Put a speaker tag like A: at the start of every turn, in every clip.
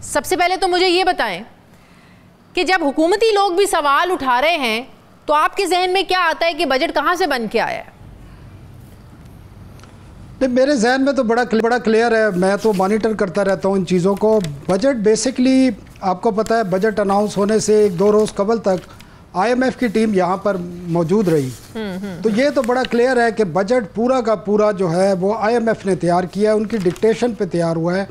A: سب سے پہلے تو مجھے یہ بتائیں کہ جب حکومتی لوگ بھی سوال اٹھا رہے ہیں تو آپ کے ذہن میں کیا آتا ہے کہ بجٹ کہاں سے بن کے آیا ہے؟
B: میرے ذہن میں تو بڑا کلیئر ہے. میں تو مانیٹر کرتا رہتا ہوں ان چیزوں کو. بجٹ بیسکلی آپ کو پتہ ہے بجٹ اناؤنس ہونے سے 1-2 روز قبل تک آئی ایم ایف کی ٹیم یہاں پر موجود رہی. تو یہ تو بڑا کلیئر ہے کہ بجٹ پورا کا پورا جو ہے وہ آئی ایم ایف نے تیار کیا ہے, ان کی ڈکٹیشن پہ تیار ہوا ہے.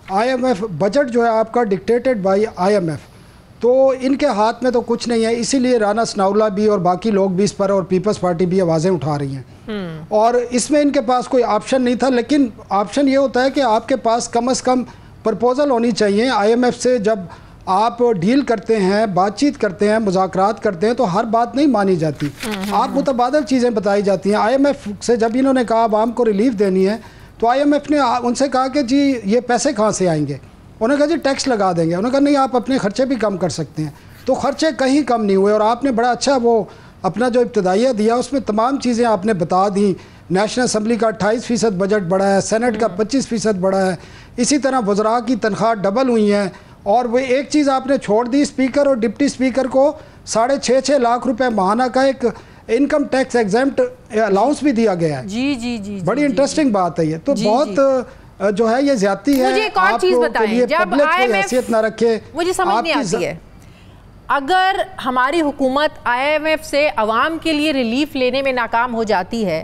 B: آئی ایم ایف بجٹ جو ہے آپ کا dictated by I M F, تو ان کے ہاتھ میں تو کچھ نہیں ہے. اسی لیے رانا ثناءاللہ بھی اور باقی لوگ بھی اس پر اور پیپلز پارٹی بھی آوازیں اٹھا رہی ہیں. اور اس میں ان کے پاس کوئی آپشن نہیں تھا, لیکن آپشن یہ ہوتا ہے کہ آپ کے پاس کم از کم پرپوزل ہونی چاہیے. آئی ایم ایف سے جب آپ ڈیل کرتے ہیں, بات چیت کرتے ہیں, مذاکرات کرتے ہیں, تو ہر بات نہیں مانی جاتی. آپ متبادل چیزیں بتائی جاتی ہیں. آئی ایم ایف سے جب انہوں نے کہا عوام کو ریلیف دینی ہے, تو آئی ایم ایف نے ان سے کہا کہ جی یہ پیسے کہاں سے آئیں گے. انہوں نے کہا جی ٹیکس لگا دیں گے. انہوں نے کہا نہیں, آپ اپنے خرچے بھی کم کر سکتے ہیں. تو خرچے کہیں کم نہیں ہوئے, اور آپ نے بڑا اچھا وہ اپنا جو ابتدائیہ دیا اس میں تمام چیزیں آپ نے بتا دیں. نیشنل اسمبلی کا 28% بجٹ بڑھا ہے, سینٹ کا 25% بڑھا ہے, اسی طرح وزراء کی تنخواہ ڈبل ہوئی ہیں. اور وہ ایک چیز آپ نے چھوڑ دی, اسپیکر اور ڈپٹی اسپیکر کو 6.5 لاکھ روپے ماہانہ کا ایک انکم ٹیکس ایگزمپٹ الاؤنس بھی دیا گیا ہے.
A: جی
B: بڑی انٹرسٹنگ بات ہے یہ. تو بہت جو ہے یہ زیادتی ہے.
A: مجھے ایک اور چیز بتائیں, جب آئی ایم ایف
B: نہ رکھے,
A: مجھے سمجھ نہیں آتی ہے, اگر ہماری حکومت آئی ایم ایف سے عوام کے لیے ریلیف لینے میں ناکام ہو جاتی ہے,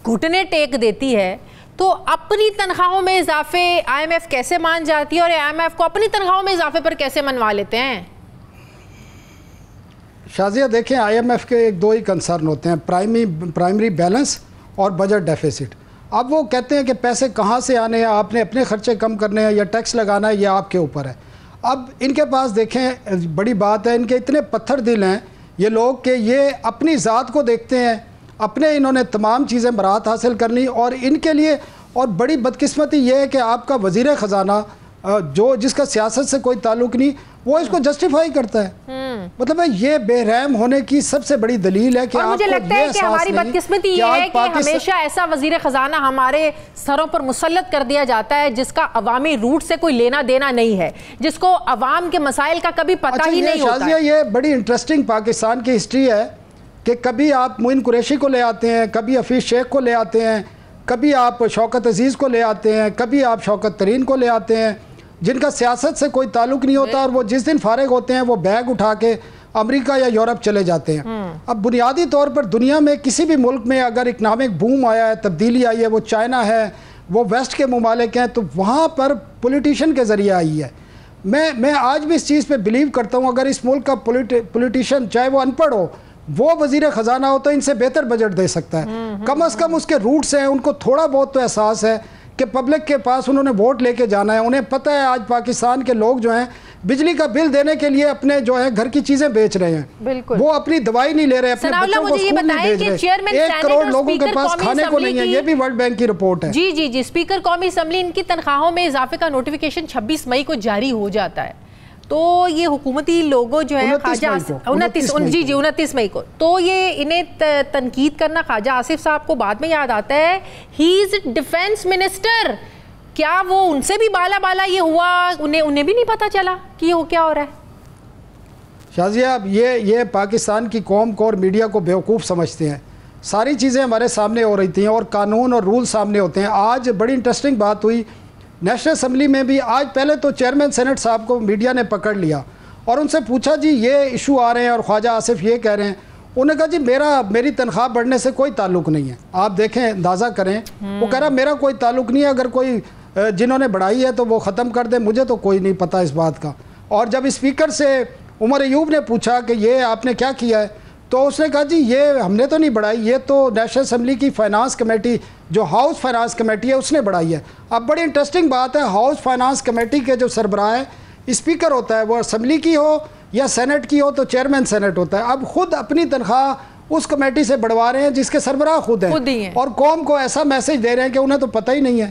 A: گھٹنے ٹیک دیتی ہے, تو اپنی تنخواہوں میں اضافے آئی ایم ایف کیسے مان جاتی ہے, اور آئی ایم ایف کو اپنی تنخواہوں میں اضافے پر کیسے منوا لیتے ہیں؟
B: شازیہ دیکھیں, آئی ایم ایف کے 2 ہی کنسرن ہوتے ہیں, پرائمری بیلنس اور بجٹ ڈیفیسٹ. اب وہ کہتے ہیں کہ پیسے کہاں سے آنے ہیں, آپ نے اپنے خرچے کم کرنے ہیں یا ٹیکس لگانا ہے, یہ آپ کے اوپر ہے. اب ان کے پاس دیکھیں بڑی بات ہے, ان کے اتنے پتھر دل ہیں یہ لوگ کہ یہ اپنی ذات کو دیکھتے ہیں, اپنے انہوں نے تمام چیزیں برات حاصل کر لی. اور ان کے لیے اور بڑی بدقسمتی یہ ہے کہ آپ کا وزیر خزانہ جس کا سیاست سے کوئی تعلق نہیں, وہ اس کو جسٹیفائی کرتا ہے. مطلب یہ بے رحم ہونے کی سب سے بڑی دلیل ہے کہ
A: اور مجھے لگتا ہے کہ ہماری بدقسمتی یہ ہے کہ ہمیشہ ایسا وزیر خزانہ ہمارے سروں پر مسلط کر دیا جاتا ہے جس کا عوامی روٹ سے کوئی لینا دینا نہیں ہے, جس کو عوام کے مسائل کا کبھی پتہ ہی نہیں ہوتا ہے.
B: یہ بڑی انٹرسٹنگ پاکستان کی ہسٹری ہے کہ کبھی آپ معین قریشی کو لے آتے ہیں, کبھی حفیظ شیخ کو لے آتے ہیں, کبھی آپ شوکت عزیز کو لے آتے ہیں, کبھی آپ شوکت ترین کو لے آتے ہیں, جن کا سیاست سے کوئی تعلق نہیں ہوتا, اور وہ جس دن فارغ ہوتے ہیں وہ بیگ اٹھا کے امریکہ یا یورپ چلے جاتے ہیں. اب بنیادی طور پر دنیا میں کسی بھی ملک میں اگر اکنامک بوم آیا ہے, تبدیلی آئی ہے, وہ چائنا ہے, وہ ویسٹ کے ممالک ہیں, تو وہاں پر پولیٹیشین کے ذریعے آئی ہے. میں آج بھی اس چیز پہ بلیو کرتا ہوں, اگر اس ملک کا پولیٹیشین چاہے وہ ان پڑھ ہو, وہ وزیر خزانہ ہو, تو ان سے بہتر بجٹ دے سکتا ہے. کم از کم اس کے روٹس ہیں, ان کو تھوڑا بہت تو احساس ہے کہ پبلک کے پاس انہوں نے ووٹ لے کے جانا ہے. انہیں پتہ ہے آج پاکستان کے لوگ جو ہیں بجلی کا بل دینے کے لیے اپنے جو ہے گھر کی چیزیں بیچ رہے ہیں, وہ اپنی دوائی نہیں لے رہے, اپنے بچوں کو اسکول نہیں بھیج رہے. 1 کروڑ لوگوں کے پاس کھانے کو نہیں ہے, یہ بھی ورلڈ بینک کی رپورٹ ہے.
A: جی اسپیکر قومی اسمبلی, ان کی تنخواہوں میں اضافے کا نوٹیفیکیشن 26 مئی کو جاری ہو جاتا ہے. تو یہ حکومتی لوگوں جو ہے 29 مئی کو, تو یہ انہیں تنقید کرنا خواجہ آصف صاحب کو بعد میں یاد آتا ہے. ہی از ڈیفینس منسٹر, کیا وہ ان سے بھی بالا یہ ہوا, انہیں بھی نہیں پتا چلا کہ یہ کیا ہو رہا ہے؟
B: شازیہ اب یہ پاکستان کی قوم کو اور میڈیا کو بیوقوف سمجھتے ہیں. ساری چیزیں ہمارے سامنے ہو رہی تھیں اور قانون اور رول سامنے ہوتے ہیں. آج بڑی انٹرسٹنگ بات ہوئی نیشنل اسمبلی میں بھی. آج پہلے تو چیئرمین سینٹ صاحب کو میڈیا نے پکڑ لیا اور ان سے پوچھا جی یہ ایشو آ رہے ہیں اور خواجہ آصف یہ کہہ رہے ہیں. انہوں نے کہا جی میری تنخواہ بڑھنے سے کوئی تعلق نہیں ہے. آپ دیکھیں, اندازہ کریں, وہ کہہ رہا میرا کوئی تعلق نہیں ہے, اگر کوئی جنہوں نے بڑھائی ہے تو وہ ختم کر دیں, مجھے تو کوئی نہیں پتہ اس بات کا. اور جب اسپیکر سے عمر ایوب نے پوچھا کہ یہ آپ نے کیا کیا ہے, تو اس نے کہا جی یہ ہم نے تو نہیں بڑھائی, یہ تو نیشنل اسمبلی کی فائنانس کمیٹی جو ہاؤس فائنانس کمیٹی ہے اس نے بڑھائی ہے. اب بڑی انٹرسٹنگ بات ہے, ہاؤس فائنانس کمیٹی کے جو سربراہ ہے اسپیکر ہوتا ہے, وہ اسمبلی کی ہو یا سینٹ کی ہو تو چیئرمین سینٹ ہوتا ہے. اب خود اپنی تنخواہ اس کمیٹی سے بڑھوا رہے ہیں جس کے سربراہ خود ہیں, اور قوم کو ایسا میسج دے رہے ہیں کہ انہیں تو پتہ ہی نہیں ہے.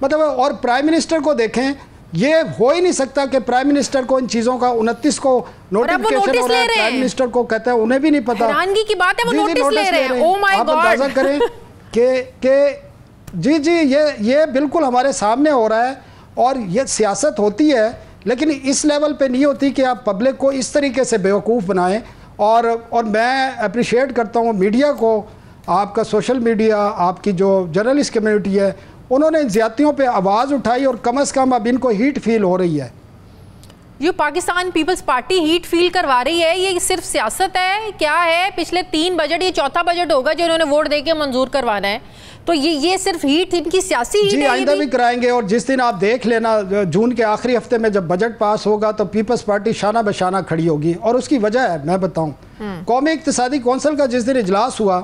B: مطلب اور پرائم منسٹر کو دیکھیں, یہ ہو ہی نہیں سکتا کہ پرائم منسٹر کو ان چیزوں کا 29 کو نوٹیفیکیشن ہو رہا ہے, پرائم منسٹر کو کہتا ہے انہیں بھی نہیں پتا.
A: حیرانگی کی بات ہے, وہ نوٹس لے رہے ہیں. او مائی گاڈ,
B: آپ اندازہ کریں کہ جی یہ بالکل ہمارے سامنے ہو رہا ہے. اور یہ سیاست ہوتی ہے لیکن اس لیول پہ نہیں ہوتی کہ آپ پبلک کو اس طریقے سے بیوقوف بنائیں. اور میں اپریشیٹ کرتا ہوں میڈیا کو, آپ کا سوشل میڈیا, آپ کی جو جرنلسٹ کمیونٹی ہے, انہوں نے ان زیادتیوں پہ آواز اٹھائی اور کم از کم اب ان کو ہیٹ فیل ہو رہی ہے.
A: جو پاکستان پیپلز پارٹی ہیٹ فیل کروا رہی ہے, یہ صرف سیاست ہے کیا ہے؟ پچھلے 3 بجٹ, یہ 4تھا بجٹ ہوگا جو انہوں نے ووٹ دے کے منظور کروانا ہے, تو یہ صرف ہیٹ ان کی سیاسی ہیٹ ہے.
B: جی آئندہ بھی کرائیں گے, اور جس دن آپ دیکھ لینا جون کے آخری ہفتے میں جب بجٹ پاس ہوگا تو پیپلز پارٹی شانہ بشانہ کھڑی ہوگی. اور اس کی وجہ ہے میں بتاؤں, قومی اقتصادی کونسل کا جس دن اجلاس ہوا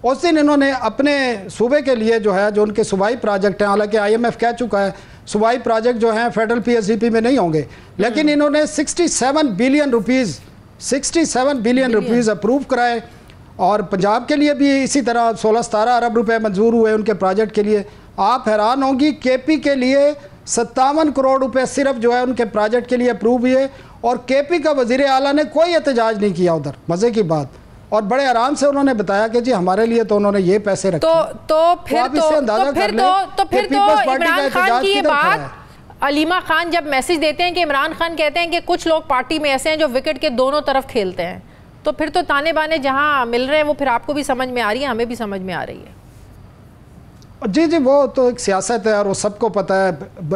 B: اس دن انہوں نے اپنے صوبے کے لیے جو ہے جو ان کے صوبائی پروجیکٹ ہیں, حالانکہ IMF کہہ چکا ہے صوبائی پروجیکٹ جو ہیں فیڈرل PSDP میں نہیں ہوں گے, لیکن انہوں نے 67 بلین روپیز اپروو کرائے. اور پنجاب کے لیے بھی اسی طرح 16-17 ارب روپے منظور ہوئے ان کے پروجیکٹ کے لیے. آپ حیران ہوں گی KP کے لیے 57 کروڑ روپے صرف جو ہے ان کے پروجیکٹ کے لیے اپروو ہوئے, اور KP کا وزیر اعلیٰ نے کوئی احتجاج نہیں کیا ادھر. مزے کی بات, اور بڑے آرام سے انہوں نے بتایا کہ جی ہمارے لیے تو انہوں نے یہ پیسے رکھے.
A: تو پھر عمران خان کی یہ بات, علیمہ خان جب میسج دیتے ہیں کہ عمران خان کہتے ہیں کہ کچھ لوگ پارٹی میں ایسے ہیں جو وکٹ کے دونوں طرف کھیلتے ہیں, تو پھر تو تانے بانے جہاں مل رہے ہیں وہ پھر آپ کو بھی سمجھ میں آ رہی ہے, ہمیں بھی سمجھ میں آ رہی ہے.
B: جی وہ تو ایک سیاست ہے اور وہ سب کو پتہ ہے.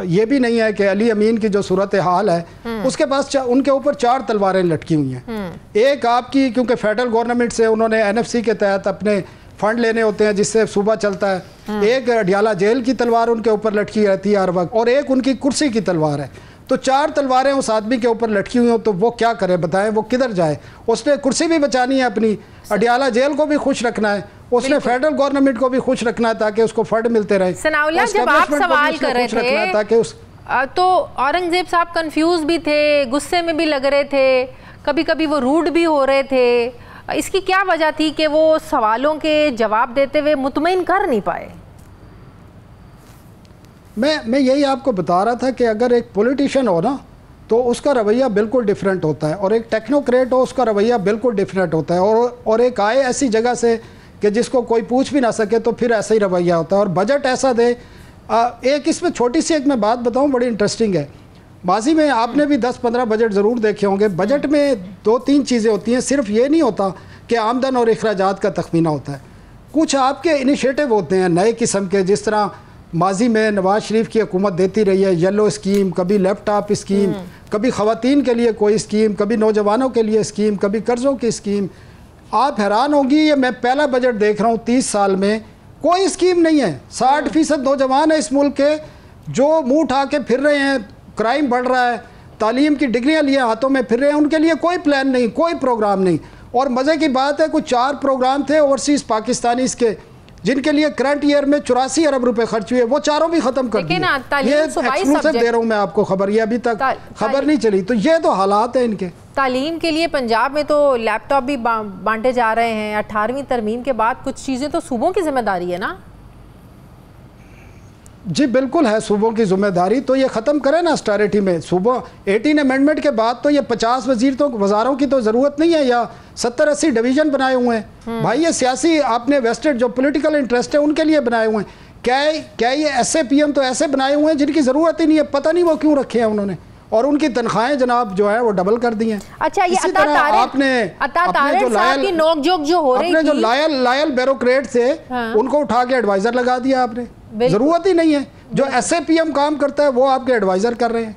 B: یہ بھی نہیں ہے کہ علی امین کی جو صورتحال ہے اس کے پاس ان کے اوپر 4 تلواریں لٹکی ہوئی ہیں. ایک آپ کی, کیونکہ فیڈرل گورنمنٹ سے انہوں نے NFC کے تحت اپنے فنڈ لینے ہوتے ہیں جس سے صوبہ چلتا ہے. ایک اڈیالہ جیل کی تلوار ان کے اوپر لٹکی رہتی ہے ہر وقت, اور ایک ان کی کرسی کی تلوار ہے. تو 4 تلواریں اس آدمی کے اوپر لٹکی ہوئی ہوں تو وہ کیا کرے بتائیں, وہ کدھر جائے؟ اس نے کرسی بھی بچانی ہے اپنی, اڈیالہ جیل کو بھی خوش رکھنا ہے, اس نے فیڈرل گورنمنٹ کو بھی خوش رکھنا ہے تاکہ اس کو فنڈ ملتے رہے.
A: ثناء اللہ جب آپ سوال کر رہے تھے تو اورنگزیب صاحب کنفیوز بھی تھے, غصے میں بھی لگ رہے تھے, کبھی کبھی وہ روڈ بھی ہو رہے تھے. اس کی کیا وجہ تھی کہ وہ سوالوں کے جواب دیتے ہوئے مطمئن کر نہیں پائے؟
B: میں یہی آپ کو بتا رہا تھا کہ اگر ایک پولیٹیشین ہو نا تو اس کا رویہ بالکل ڈیفرنٹ ہوتا ہے, اور ایک ٹیکنوکریٹ ہو اس کا رویہ بالکل ڈیفرنٹ ہوتا ہے, اور ایک آئے ایسی جگہ سے کہ جس کو کوئی پوچھ بھی نہ سکے تو پھر ایسا ہی رویہ ہوتا ہے. اور بجٹ ایسا دے, ایک اس میں چھوٹی سی ایک میں بات بتاؤں بڑی انٹرسٹنگ ہے. ماضی میں آپ نے بھی 10-15 بجٹ ضرور دیکھے ہوں گے. بجٹ میں 2-3 چیزیں ہوتی ہیں, صرف یہ نہیں ہوتا کہ آمدن اور اخراجات کا تخمینہ ہوتا ہے, کچھ آپ کے انیشیٹو ہوتے ہیں نئے قسم کے, جس طرح ماضی میں نواز شریف کی حکومت دیتی رہی ہے یلو اسکیم, کبھی لیپ ٹاپ اسکیم, کبھی خواتین کے لیے کوئی اسکیم, کبھی نوجوانوں کے لیے اسکیم, کبھی قرضوں کی اسکیم. آپ حیران ہوں گی, یہ میں پہلا بجٹ دیکھ رہا ہوں 30 سال میں کوئی اسکیم نہیں ہے. 60% نوجوان ہیں اس ملک کے جو منہ اٹھا کے پھر رہے ہیں, کرائم بڑھ رہا ہے, تعلیم کی ڈگریاں لیے ہاتھوں میں پھر رہے ہیں, ان کے لیے کوئی پلان نہیں, کوئی پروگرام نہیں. اور مزے کی بات ہے کچھ 4 پروگرام تھے اوورسیز پاکستانیز کے جن کے لیے کرنٹ ایئر میں 84 ارب روپے خرچ ہوئے, وہ 4 بھی ختم کر دیے. یہ ایکسکلوسیو دے رہا ہوں میں آپ کو خبر, یہ ابھی تک خبر نہیں چلی. تو یہ تو حالات ہیں ان کے.
A: تعلیم کے لیے پنجاب میں تو لیپ ٹاپ بھی بانٹے جا رہے ہیں. 18ویں ترمیم کے بعد کچھ چیزیں تو صوبوں کی ذمہ داری ہے نا؟
B: جی بالکل ہے صوبوں کی ذمہ داری. تو یہ ختم کرے نا اسٹیرٹی میں صوبوں 18 امینڈمنٹ کے بعد تو یہ 50 وزاروں کی تو ضرورت نہیں ہے, یا 70-80 ڈویژن بنائے ہوئے ہیں. بھائی یہ سیاسی آپ نے ویسٹڈ جو پولیٹیکل انٹرسٹ ہے ان کے لیے بنائے ہوئے ہیں. کیا یہ ایسے PM تو ایسے بنائے ہوئے ہیں جن کی ضرورت ہی نہیں ہے, پتہ نہیں وہ کیوں رکھے ہیں انہوں نے, اور ان کی تنخواہیں جناب جو ہے وہ ڈبل کر دی ہیں.
A: اچھا یہ عطا طارق صاحب کی نوک جھوک جو ہو رہی تھی,
B: جو لائل بیوروکریٹ تھے ان کو اٹھا کے ایڈوائزر لگا دیا آپ نے. ضرورت ہی نہیں ہے, جو ایسے PM کام کرتا ہے وہ آپ کے ایڈوائزر کر رہے ہیں.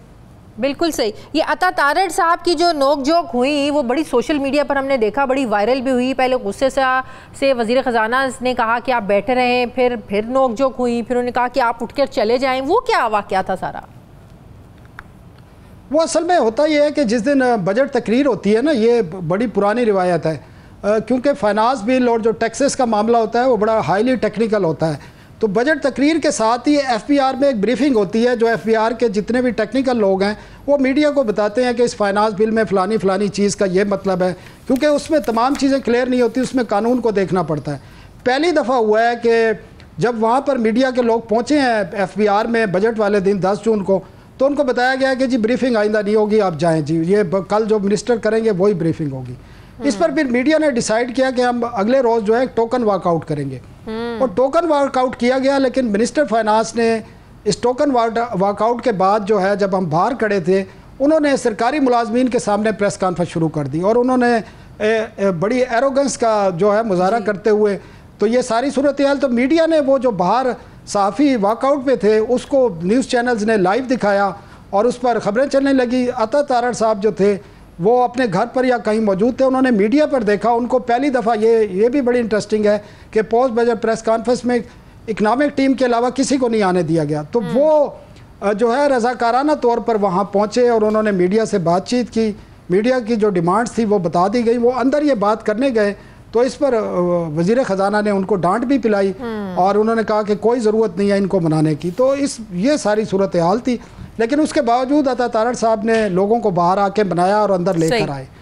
A: بالکل صحیح. یہ عطا طارق صاحب کی جو نوک جھوک ہوئی وہ بڑی سوشل میڈیا پر ہم نے دیکھا, بڑی وائرل بھی ہوئی. پہلے غصے سے وزیر خزانہ نے کہا کہ آپ بیٹھے رہیں, پھر نوک جھوک ہوئی, پھر انہوں نے کہا کہ آپ اٹھ کر چلے جائیں. وہ کیا واقعہ تھا سارا؟
B: وہ اصل میں ہوتا یہ ہے کہ جس دن بجٹ تقریر ہوتی ہے نا, یہ بڑی پرانی روایت ہے, کیونکہ فائنانس بل اور جو ٹیکسز کا معاملہ ہوتا ہے وہ بڑا ہائیلی ٹیکنیکل ہوتا ہے. تو بجٹ تقریر کے ساتھ ہی FBR میں ایک بریفنگ ہوتی ہے, جو FBR کے جتنے بھی ٹیکنیکل لوگ ہیں وہ میڈیا کو بتاتے ہیں کہ اس فائنانس بل میں فلانی چیز کا یہ مطلب ہے, کیونکہ اس میں تمام چیزیں کلیئر نہیں ہوتی, اس میں قانون کو دیکھنا پڑتا ہے. پہلی دفعہ ہوا ہے کہ جب وہاں پر میڈیا کے لوگ پہنچے ہیں FBR میں بجٹ والے دن 10 جون کو, تو ان کو بتایا گیا کہ جی بریفنگ آئندہ نہیں ہوگی, آپ جائیں جی, یہ کل جو منسٹر کریں گے وہی بریفنگ ہوگی. اس پر پھر میڈیا نے ڈیسائیڈ کیا کہ ہم اگلے روز جو ہے ٹوکن واک آؤٹ کریں گے, اور ٹوکن واک آؤٹ کیا گیا. لیکن منسٹر فائنانس نے اس ٹوکن واک آؤٹ کے بعد جو ہے جب ہم باہر کھڑے تھے, انہوں نے سرکاری ملازمین کے سامنے پریس کانفرنس شروع کر دی اور انہوں نے بڑی ایروگنس کا جو ہے مظاہرہ کرتے ہوئے، تو یہ ساری صورتحال تو میڈیا نے وہ جو باہر صحافی واک آؤٹ پہ تھے اس کو نیوز چینلز نے لائیو دکھایا اور اس پر خبریں چلنے لگی. عطا تارڑ صاحب جو تھے وہ اپنے گھر پر یا کہیں موجود تھے، انہوں نے میڈیا پر دیکھا، ان کو پہلی دفعہ یہ بھی بڑی انٹرسٹنگ ہے کہ پوسٹ بجٹ پریس کانفرنس میں اکنامک ٹیم کے علاوہ کسی کو نہیں آنے دیا گیا. تو وہ جو ہے رضاکارانہ طور پر وہاں پہنچے اور انہوں نے میڈیا سے بات چیت کی. میڈیا کی جو ڈیمانڈز تھی وہ بتا دی گئی. وہ اندر یہ بات کرنے گئے تو اس پر وزیر خزانہ نے ان کو ڈانٹ بھی پلائی اور انہوں نے کہا کہ کوئی ضرورت نہیں ہے ان کو منانے کی. تو یہ ساری صورتحال تھی، لیکن اس کے باوجود عطا تارڑ صاحب نے لوگوں کو باہر آ کے بنایا اور اندر لے کر آئے.